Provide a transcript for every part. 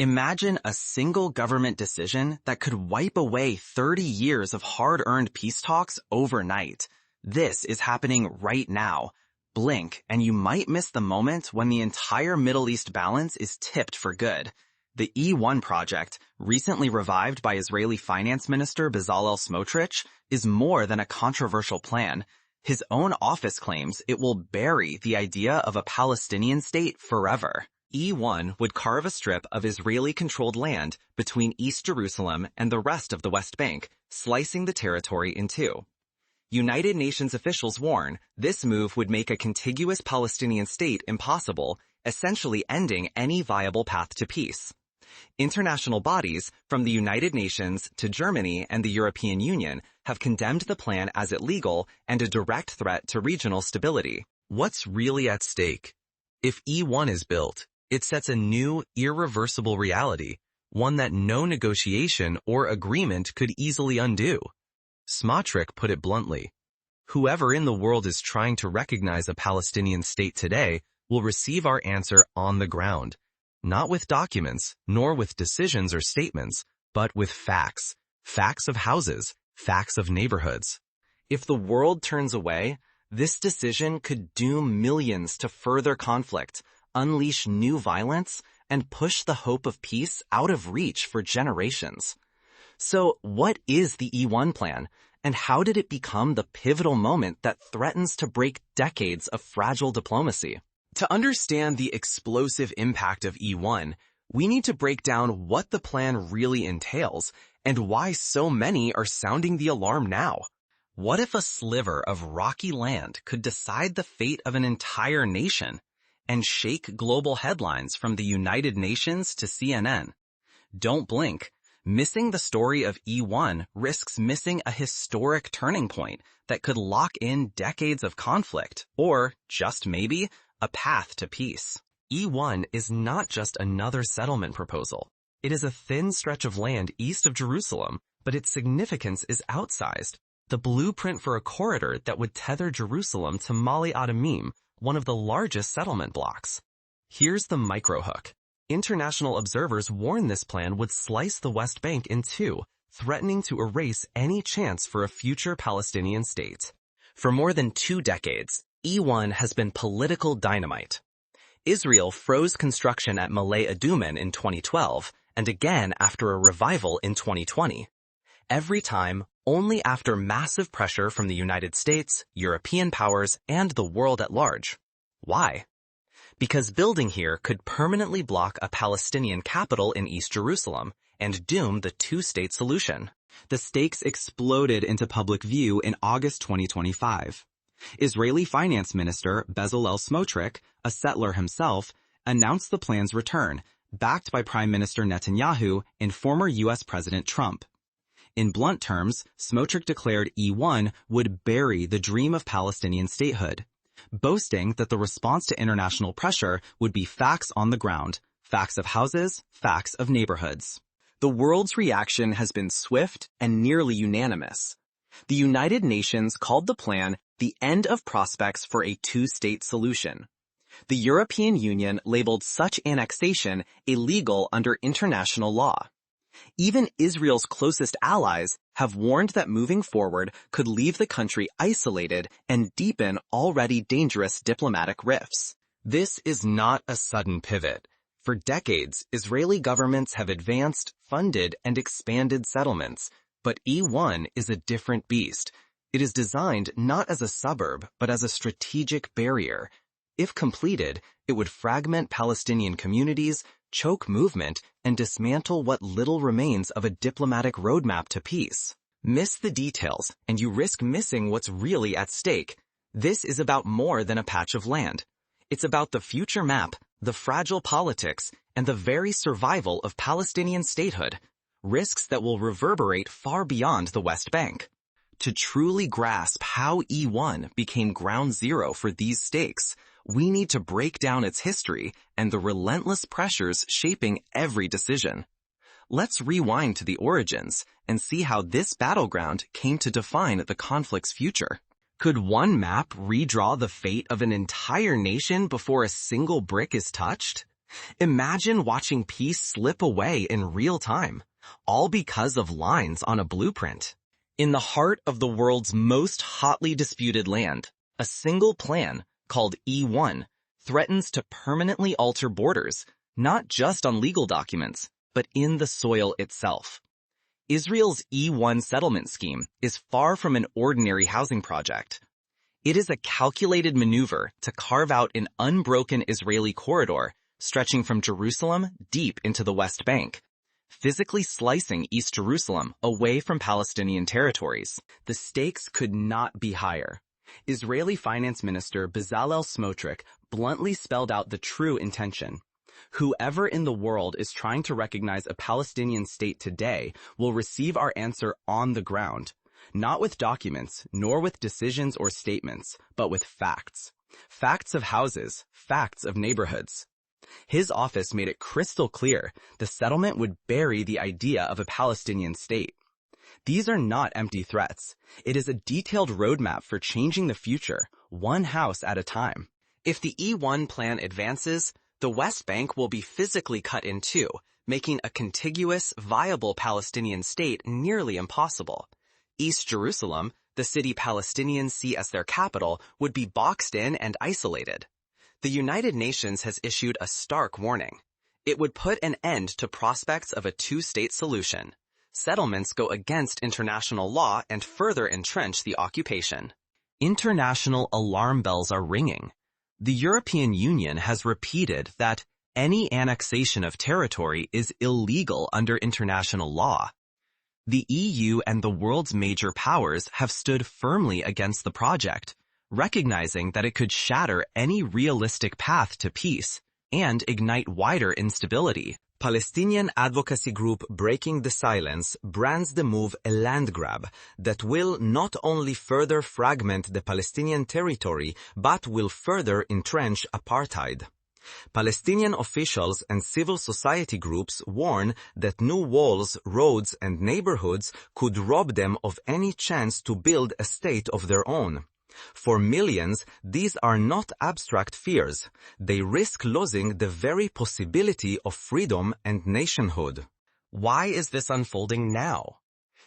Imagine a single government decision that could wipe away 30 years of hard-earned peace talks overnight. This is happening right now. Blink, and you might miss the moment when the entire Middle East balance is tipped for good. The E1 project, recently revived by Israeli Finance Minister Bezalel Smotrich, is more than a controversial plan. His own office claims it will bury the idea of a Palestinian state forever. E1 would carve a strip of Israeli-controlled land between East Jerusalem and the rest of the West Bank, slicing the territory in two. United Nations officials warn this move would make a contiguous Palestinian state impossible, essentially ending any viable path to peace. International bodies, from the United Nations to Germany and the European Union, have condemned the plan as illegal and a direct threat to regional stability. What's really at stake? If E1 is built, it sets a new, irreversible reality, one that no negotiation or agreement could easily undo. Smotrich put it bluntly. Whoever in the world is trying to recognize a Palestinian state today will receive our answer on the ground. Not with documents, nor with decisions or statements, but with facts. Facts of houses, facts of neighborhoods. If the world turns away, this decision could doom millions to further conflict, unleash new violence, and push the hope of peace out of reach for generations. So what is the E1 plan, and how did it become the pivotal moment that threatens to break decades of fragile diplomacy? To understand the explosive impact of E1, we need to break down what the plan really entails and why so many are sounding the alarm now. What if a sliver of rocky land could decide the fate of an entire nation and shake global headlines from the United Nations to CNN? Don't blink. Missing the story of E1 risks missing a historic turning point that could lock in decades of conflict, or, just maybe, a path to peace. E1 is not just another settlement proposal. It is a thin stretch of land east of Jerusalem, but its significance is outsized. The blueprint for a corridor that would tether Jerusalem to Mali Adumim, one of the largest settlement blocks. Here's the microhook. International observers warn this plan would slice the West Bank in two, threatening to erase any chance for a future Palestinian state. For more than 2 decades, E1 has been political dynamite. Israel froze construction at Mali Adumim in 2012, and again after a revival in 2020. Every time, only after massive pressure from the United States, European powers, and the world at large. Why? Because building here could permanently block a Palestinian capital in East Jerusalem and doom the two-state solution. The stakes exploded into public view in August 2025. Israeli Finance Minister Bezalel Smotrich, a settler himself, announced the plan's return, backed by Prime Minister Netanyahu and former U.S. President Trump. In blunt terms, Smotrich declared E1 would bury the dream of Palestinian statehood, boasting that the response to international pressure would be facts on the ground, facts of houses, facts of neighborhoods. The world's reaction has been swift and nearly unanimous. The United Nations called the plan the end of prospects for a two-state solution. The European Union labeled such annexation illegal under international law. Even Israel's closest allies have warned that moving forward could leave the country isolated and deepen already dangerous diplomatic rifts. This is not a sudden pivot. For decades, Israeli governments have advanced, funded, and expanded settlements, but E1 is a different beast. It is designed not as a suburb, but as a strategic barrier. If completed, it would fragment Palestinian communities, choke movement, and dismantle what little remains of a diplomatic roadmap to peace. Miss the details, and you risk missing what's really at stake. This is about more than a patch of land. It's about the future map, the fragile politics, and the very survival of Palestinian statehood, risks that will reverberate far beyond the West Bank. To truly grasp how E1 became ground zero for these stakes, we need to break down its history and the relentless pressures shaping every decision. Let's rewind to the origins and see how this battleground came to define the conflict's future. Could one map redraw the fate of an entire nation before a single brick is touched? Imagine watching peace slip away in real time, all because of lines on a blueprint. In the heart of the world's most hotly disputed land, a single plan, called E1, threatens to permanently alter borders, not just on legal documents, but in the soil itself. Israel's E1 settlement scheme is far from an ordinary housing project. It is a calculated maneuver to carve out an unbroken Israeli corridor stretching from Jerusalem deep into the West Bank, physically slicing East Jerusalem away from Palestinian territories. The stakes could not be higher. Israeli Finance Minister Bezalel Smotrich bluntly spelled out the true intention. Whoever in the world is trying to recognize a Palestinian state today will receive our answer on the ground, not with documents, nor with decisions or statements, but with facts. Facts of houses, facts of neighborhoods. His office made it crystal clear the settlement would bury the idea of a Palestinian state. These are not empty threats. It is a detailed roadmap for changing the future, one house at a time. If the E1 plan advances, the West Bank will be physically cut in two, making a contiguous, viable Palestinian state nearly impossible. East Jerusalem, the city Palestinians see as their capital, would be boxed in and isolated. The United Nations has issued a stark warning. It would put an end to prospects of a two-state solution. Settlements go against international law and further entrench the occupation. International alarm bells are ringing. The European Union has repeated that any annexation of territory is illegal under international law. The EU and the world's major powers have stood firmly against the project, recognizing that it could shatter any realistic path to peace and ignite wider instability. Palestinian advocacy group Breaking the Silence brands the move a land grab that will not only further fragment the Palestinian territory, but will further entrench apartheid. Palestinian officials and civil society groups warn that new walls, roads, and neighborhoods could rob them of any chance to build a state of their own. For millions, these are not abstract fears. They risk losing the very possibility of freedom and nationhood. Why is this unfolding now?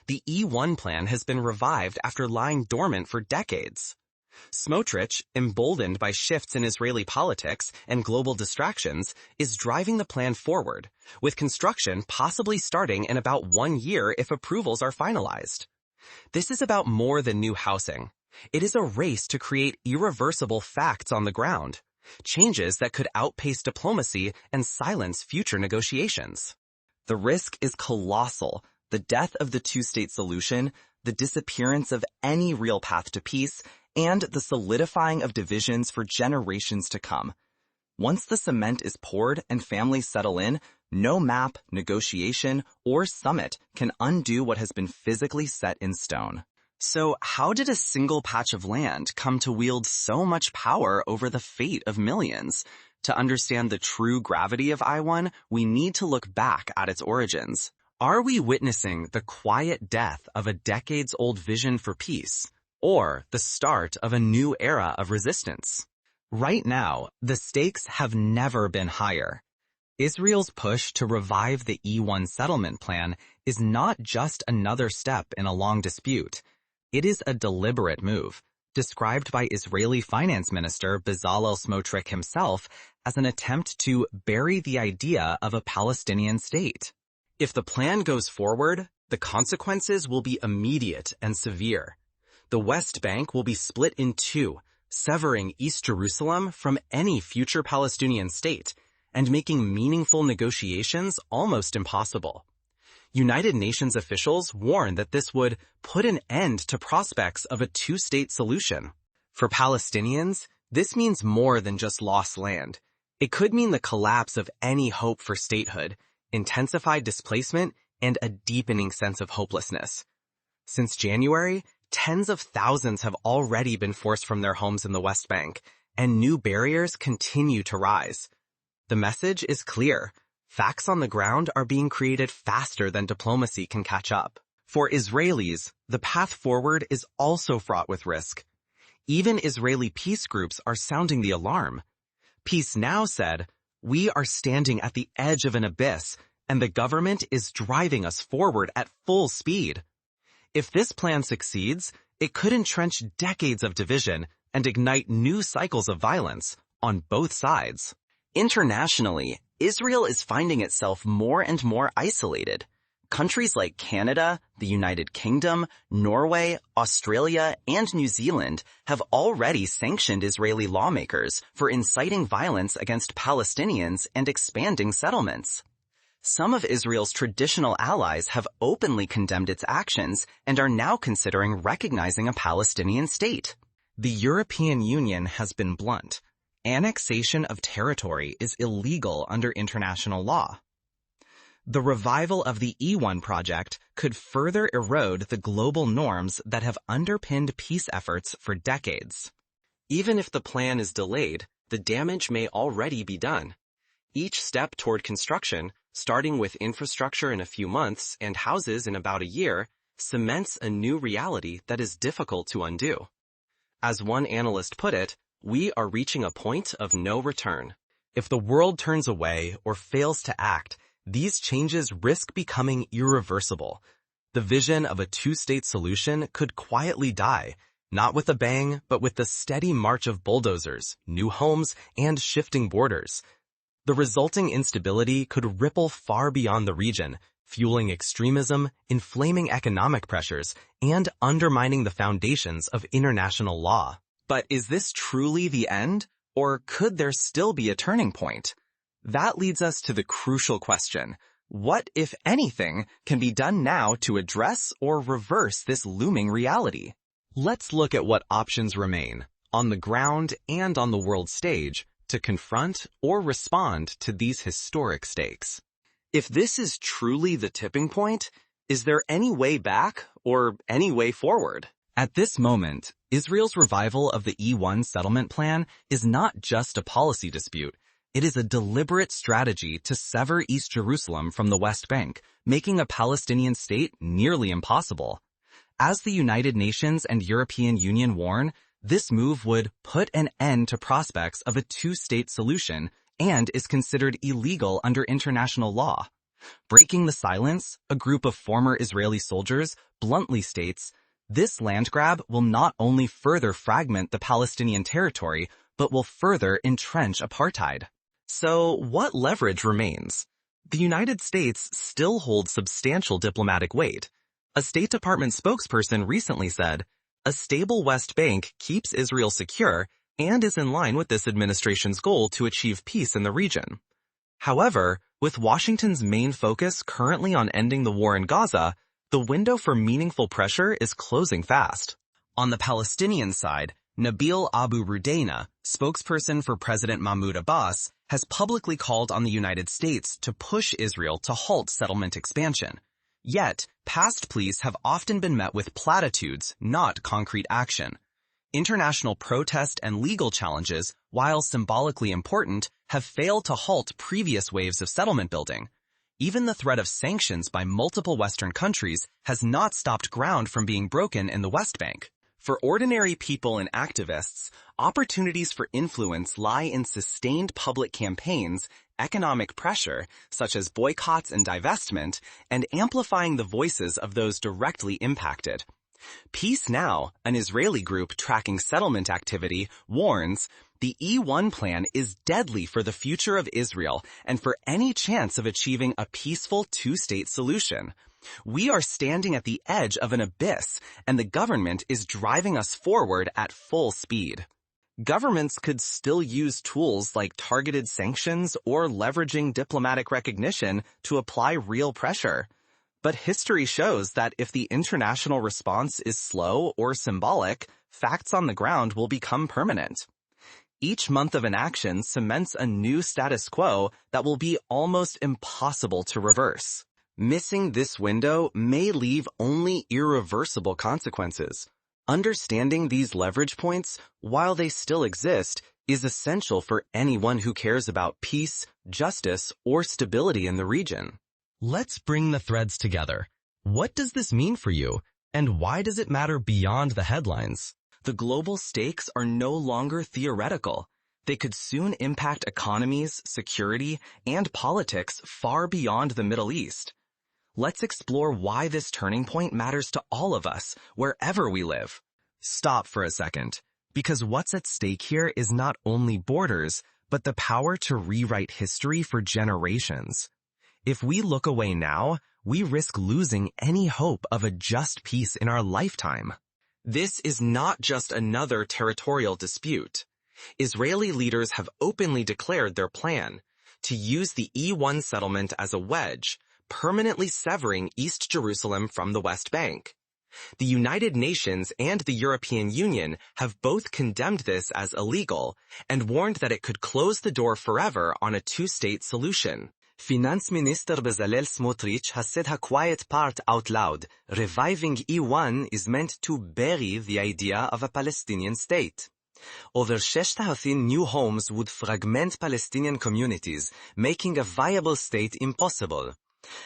The E1 plan has been revived after lying dormant for decades. Smotrich, emboldened by shifts in Israeli politics and global distractions, is driving the plan forward, with construction possibly starting in about 1 year if approvals are finalized. This is about more than new housing. It is a race to create irreversible facts on the ground, changes that could outpace diplomacy and silence future negotiations. The risk is colossal: the death of the two-state solution, the disappearance of any real path to peace, and the solidifying of divisions for generations to come. Once the cement is poured and families settle in, no map, negotiation, or summit can undo what has been physically set in stone. So how did a single patch of land come to wield so much power over the fate of millions? To understand the true gravity of I-1, we need to look back at its origins. Are we witnessing the quiet death of a decades-old vision for peace, or the start of a new era of resistance? Right now, the stakes have never been higher. Israel's push to revive the E1 settlement plan is not just another step in a long dispute. It is a deliberate move, described by Israeli Finance Minister Bezalel Smotrich himself as an attempt to bury the idea of a Palestinian state. If the plan goes forward, the consequences will be immediate and severe. The West Bank will be split in two, severing East Jerusalem from any future Palestinian state and making meaningful negotiations almost impossible. United Nations officials warn that this would put an end to prospects of a two-state solution. For Palestinians, this means more than just lost land. It could mean the collapse of any hope for statehood, intensified displacement, and a deepening sense of hopelessness. Since January, tens of thousands have already been forced from their homes in the West Bank, and new barriers continue to rise. The message is clear. Facts on the ground are being created faster than diplomacy can catch up. For Israelis, the path forward is also fraught with risk. Even Israeli peace groups are sounding the alarm. Peace Now said, We are standing at the edge of an abyss, and the government is driving us forward at full speed. If this plan succeeds, it could entrench decades of division and ignite new cycles of violence on both sides. Internationally, Israel is finding itself more and more isolated. Countries like Canada, the United Kingdom, Norway, Australia, and New Zealand have already sanctioned Israeli lawmakers for inciting violence against Palestinians and expanding settlements. Some of Israel's traditional allies have openly condemned its actions and are now considering recognizing a Palestinian state. The European Union has been blunt. Annexation of territory is illegal under international law. The revival of the E1 project could further erode the global norms that have underpinned peace efforts for decades. Even if the plan is delayed, the damage may already be done. Each step toward construction, starting with infrastructure in a few months and houses in about a year, cements a new reality that is difficult to undo. As one analyst put it, we are reaching a point of no return. If the world turns away or fails to act, these changes risk becoming irreversible. The vision of a two-state solution could quietly die, not with a bang, but with the steady march of bulldozers, new homes, and shifting borders. The resulting instability could ripple far beyond the region, fueling extremism, inflaming economic pressures, and undermining the foundations of international law. But is this truly the end, or could there still be a turning point? That leads us to the crucial question: what, if anything, can be done now to address or reverse this looming reality? Let's look at what options remain, on the ground and on the world stage, to confront or respond to these historic stakes. If this is truly the tipping point, is there any way back or any way forward? At this moment, Israel's revival of the E1 settlement plan is not just a policy dispute. It is a deliberate strategy to sever East Jerusalem from the West Bank, making a Palestinian state nearly impossible. As the United Nations and European Union warn, this move would put an end to prospects of a two-state solution and is considered illegal under international law. Breaking the silence, a group of former Israeli soldiers bluntly states, this land grab will not only further fragment the Palestinian territory, but will further entrench apartheid. So what leverage remains? The United States still holds substantial diplomatic weight. A State Department spokesperson recently said, a stable West Bank keeps Israel secure and is in line with this administration's goal to achieve peace in the region. However, with Washington's main focus currently on ending the war in Gaza, the window for meaningful pressure is closing fast. On the Palestinian side, Nabil Abu Rudaina, spokesperson for President Mahmoud Abbas, has publicly called on the United States to push Israel to halt settlement expansion. Yet, past pleas have often been met with platitudes, not concrete action. International protest and legal challenges, while symbolically important, have failed to halt previous waves of settlement building. Even the threat of sanctions by multiple Western countries has not stopped ground from being broken in the West Bank. For ordinary people and activists, opportunities for influence lie in sustained public campaigns, economic pressure, such as boycotts and divestment, and amplifying the voices of those directly impacted. Peace Now, an Israeli group tracking settlement activity, warns, the E1 plan is deadly for the future of Israel and for any chance of achieving a peaceful two-state solution. We are standing at the edge of an abyss, and the government is driving us forward at full speed. Governments could still use tools like targeted sanctions or leveraging diplomatic recognition to apply real pressure. But history shows that if the international response is slow or symbolic, facts on the ground will become permanent. Each month of inaction cements a new status quo that will be almost impossible to reverse. Missing this window may leave only irreversible consequences. Understanding these leverage points, while they still exist, is essential for anyone who cares about peace, justice, or stability in the region. Let's bring the threads together. What does this mean for you, and why does it matter beyond the headlines? The global stakes are no longer theoretical. They could soon impact economies, security, and politics far beyond the Middle East. Let's explore why this turning point matters to all of us, wherever we live. Stop for a second, because what's at stake here is not only borders, but the power to rewrite history for generations. If we look away now, we risk losing any hope of a just peace in our lifetime. This is not just another territorial dispute. Israeli leaders have openly declared their plan to use the E1 settlement as a wedge, permanently severing East Jerusalem from the West Bank. The United Nations and the European Union have both condemned this as illegal and warned that it could close the door forever on a two-state solution. Finance Minister Bezalel Smotrich has said a quiet part out loud. Reviving E1 is meant to bury the idea of a Palestinian state. Over 6,000 new homes would fragment Palestinian communities, making a viable state impossible.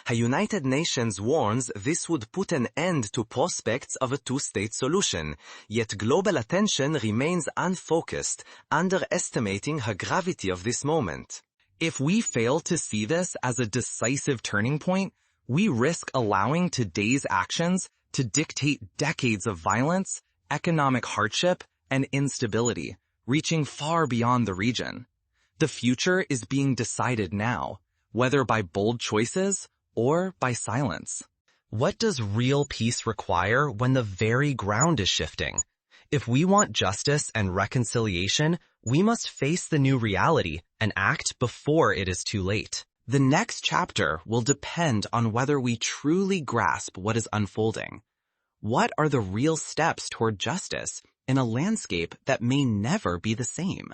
The United Nations warns this would put an end to prospects of a two-state solution, yet global attention remains unfocused, underestimating the gravity of this moment. If we fail to see this as a decisive turning point, we risk allowing today's actions to dictate decades of violence, economic hardship, and instability, reaching far beyond the region. The future is being decided now, whether by bold choices or by silence. What does real peace require when the very ground is shifting? If we want justice and reconciliation, we must face the new reality and act before it is too late. The next chapter will depend on whether we truly grasp what is unfolding. What are the real steps toward justice in a landscape that may never be the same?